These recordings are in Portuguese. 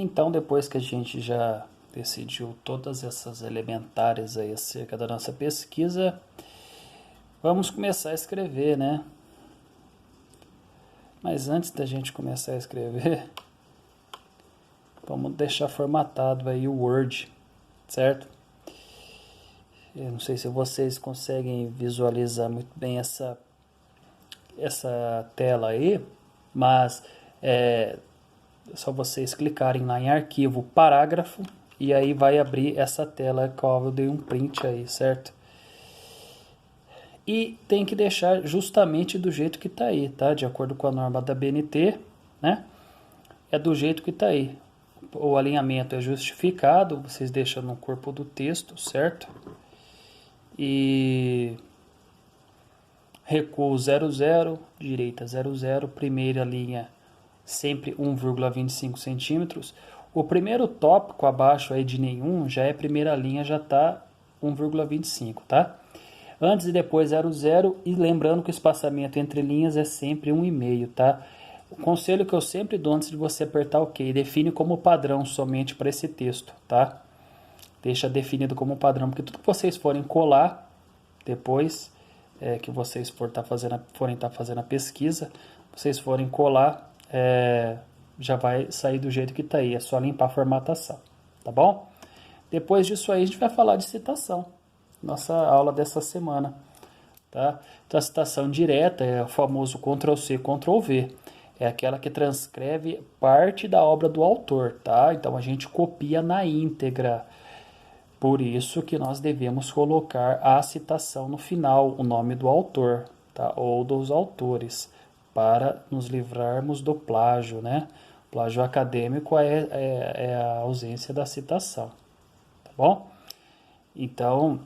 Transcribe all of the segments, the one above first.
Então, depois que a gente já decidiu todas essas elementares aí acerca da nossa pesquisa, vamos começar a escrever, né? Mas antes da gente começar a escrever, vamos deixar formatado aí o Word, certo? Eu não sei se vocês conseguem visualizar muito bem essa tela aí, mas é só vocês clicarem lá em arquivo parágrafo e aí vai abrir essa tela que eu dei um print aí, certo? E tem que deixar justamente do jeito que está aí, tá? De acordo com a norma da BNT, né? É do jeito que está aí. O alinhamento é justificado, vocês deixam no corpo do texto, certo? E recuo 00, direita 00, primeira linha sempre 1,25 centímetros. O primeiro tópico abaixo aí de nenhum já é primeira linha, já está 1,25, tá? Antes e depois 00, e lembrando que o espaçamento entre linhas é sempre 1,5, tá? O conselho que eu sempre dou antes de você apertar OK, define como padrão somente para esse texto, tá? Deixa definido como padrão, porque tudo que vocês forem colar depois que vocês forem estar fazendo a pesquisa, vocês forem colar, já vai sair do jeito que está aí, é só limpar a formatação, tá bom? Depois disso aí a gente vai falar de citação, nossa aula dessa semana, tá? Então a citação direta é o famoso Ctrl+C, Ctrl+V, é aquela que transcreve parte da obra do autor, tá? Então a gente copia na íntegra. Por isso que nós devemos colocar a citação no final, o nome do autor, tá? Ou dos autores, para nos livrarmos do plágio, né? Plágio acadêmico é a ausência da citação, tá bom? Então,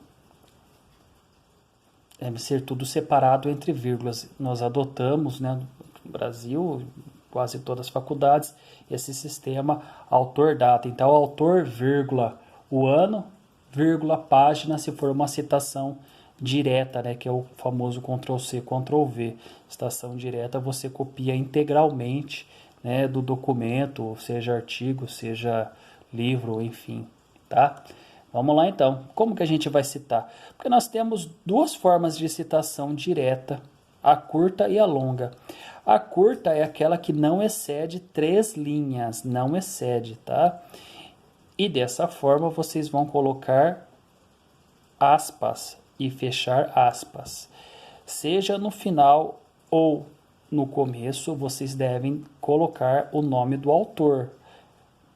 deve ser tudo separado entre vírgulas. Nós adotamos, né, no Brasil, quase todas as faculdades, esse sistema autor-data. Então, autor, vírgula, o ano, vírgula, página, se for uma citação direta, né, que é o famoso Ctrl+C, Ctrl+V. Citação direta você copia integralmente, né, do documento, seja artigo, seja livro, enfim, tá? Vamos lá então. Como que a gente vai citar? Porque nós temos duas formas de citação direta, a curta e a longa. A curta é aquela que não excede 3 linhas, não excede, tá? E dessa forma vocês vão colocar aspas e fechar aspas. Seja no final ou no começo, vocês devem colocar o nome do autor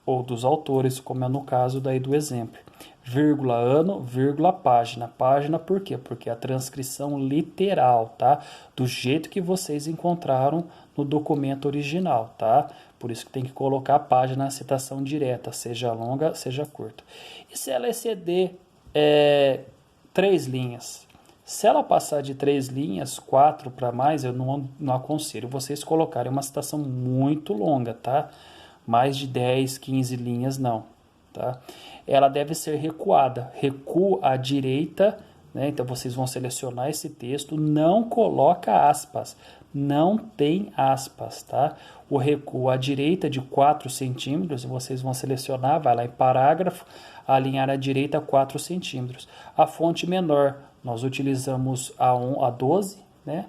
ou dos autores, como é no caso daí do exemplo. Vírgula ano, vírgula página. Página por quê? Porque é a transcrição literal, tá? Do jeito que vocês encontraram no documento original, tá? Por isso que tem que colocar a página na citação direta, seja longa, seja curta. E se ela exceder 3 linhas? Se ela passar de 3 linhas, 4 para mais, eu não aconselho vocês colocarem uma citação muito longa, tá? Mais de 10, 15 linhas não, tá? Ela deve ser recuada, recuo à direita, né? Então vocês vão selecionar esse texto, não coloca aspas, não tem aspas, tá? O recuo à direita de 4 centímetros, vocês vão selecionar, vai lá em parágrafo, alinhar à direita 4 centímetros. A fonte menor, nós utilizamos a 12, né?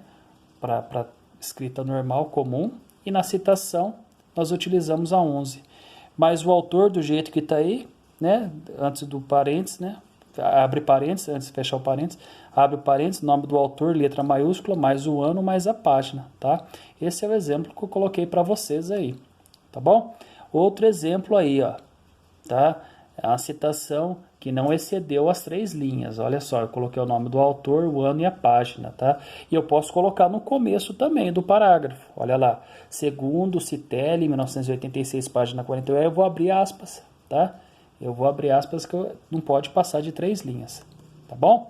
Para escrita normal, comum, e na citação nós utilizamos a 11. Mas o autor, do jeito que está aí, né, antes do parênteses, né, abre parênteses, antes de fechar o parênteses, abre parênteses, nome do autor, letra maiúscula, mais o ano, mais a página, tá? Esse é o exemplo que eu coloquei para vocês aí, tá bom? Outro exemplo aí, ó, tá? É uma citação que não excedeu as 3 linhas. Olha só, eu coloquei o nome do autor, o ano e a página, tá? E eu posso colocar no começo também do parágrafo. Olha lá, segundo Citelli, 1986, página 48, eu vou abrir aspas, tá? Eu vou abrir aspas que não pode passar de 3 linhas, tá bom?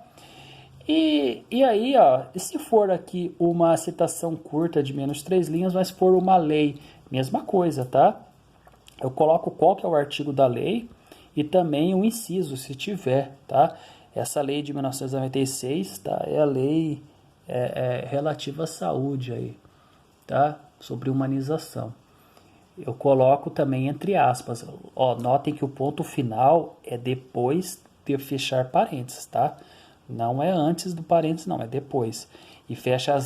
E aí, ó, se for aqui uma citação curta de menos 3 linhas, mas for uma lei, mesma coisa, tá? Eu coloco qual que é o artigo da lei e também o inciso, se tiver, tá? Essa lei de 1996, tá? É a lei relativa à saúde aí, tá? Sobre humanização. eu coloco também entre aspas. Ó, notem que o ponto final é depois de fechar parênteses, tá? Não é antes do parênteses, não, é depois. E fecha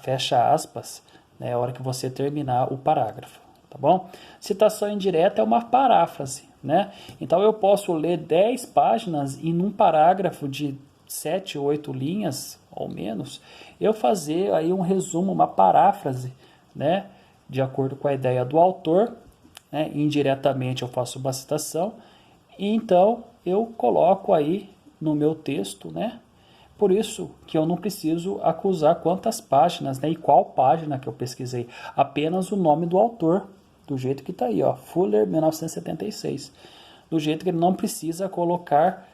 fecha aspas, né, a hora que você terminar o parágrafo, tá bom? Citação indireta é uma paráfrase, né? Então eu posso ler 10 páginas e num parágrafo de 7, 8 linhas ou menos, eu fazer aí um resumo, uma paráfrase, né, de acordo com a ideia do autor, né? Indiretamente eu faço uma citação e então eu coloco aí no meu texto, né? Por isso que eu não preciso acusar quantas páginas, né, e qual página que eu pesquisei, apenas o nome do autor, do jeito que está aí, ó, Fuller, 1976. Do jeito que ele não precisa colocar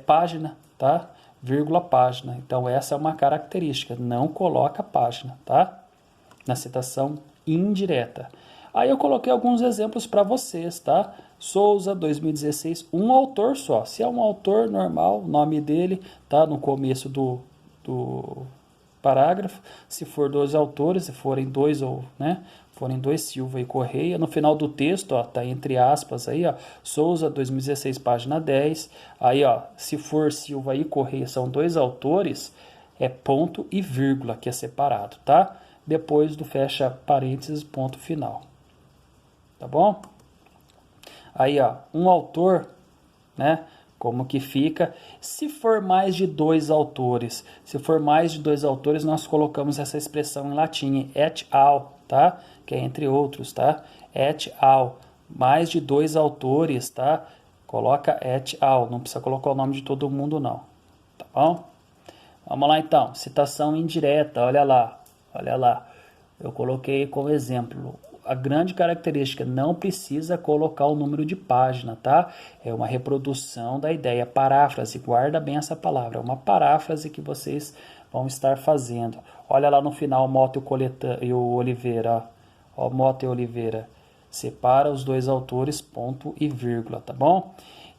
página, tá? Vírgula página. Então essa é uma característica, não coloca página, tá? Na citação indireta. Aí eu coloquei alguns exemplos para vocês, tá? Souza, 2016, um autor só. Se é um autor normal, o nome dele tá no começo do parágrafo. Se for dois autores, se forem dois ou, né, forem dois, Silva e Correia, no final do texto, ó, tá entre aspas aí, ó, Souza, 2016, página 10. Aí, ó, se for Silva e Correia são dois autores, é ponto e vírgula que é separado, tá? Depois do fecha parênteses, ponto final. Tá bom? Aí, ó, um autor, né? Como que fica? Se for mais de dois autores, nós colocamos essa expressão em latim, et al, tá? Que é entre outros, tá? Et al. Mais de dois autores, tá? Coloca et al. Não precisa colocar o nome de todo mundo, não. Tá bom? Vamos lá, então. Citação indireta, olha lá. Olha lá. Eu coloquei como exemplo. A grande característica, não precisa colocar o número de página, tá? É uma reprodução da ideia, paráfrase, guarda bem essa palavra, é uma paráfrase que vocês vão estar fazendo. Olha lá no final, Mota e o Oliveira, ó, Mota e Oliveira, separa os dois autores, ponto e vírgula, tá bom?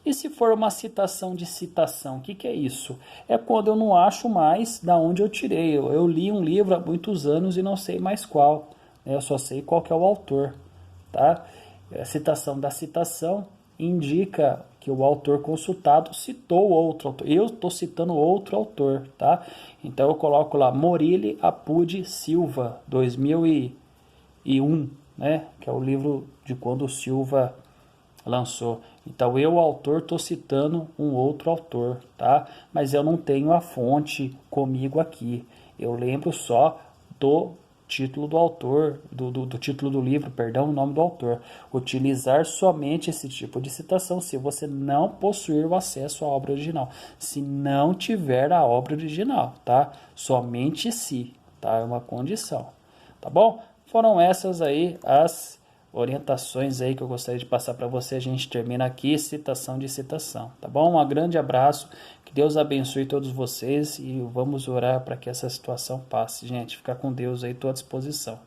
E se for uma citação de citação, o que é isso? É quando eu não acho mais da onde eu tirei. Eu li um livro há muitos anos e não sei mais qual. Eu só sei qual que é o autor, tá? A citação da citação indica que o autor consultado citou outro autor. Eu estou citando outro autor, tá? Então eu coloco lá Morilli Apud Silva, 2001, né? Que é o livro de quando o Silva lançou. Então eu, autor, estou citando um outro autor, tá? Mas eu não tenho a fonte comigo aqui. Eu lembro só do título do autor, do título do livro, perdão, o nome do autor. Utilizar somente esse tipo de citação se você não possuir o acesso à obra original. Se não tiver a obra original, tá? Somente se, tá? É uma condição, tá bom? Foram essas aí as orientações aí que eu gostaria de passar para você. A gente termina aqui, citação de citação, tá bom? Um grande abraço, que Deus abençoe todos vocês e vamos orar para que essa situação passe, gente. Ficar com Deus aí, estou à disposição.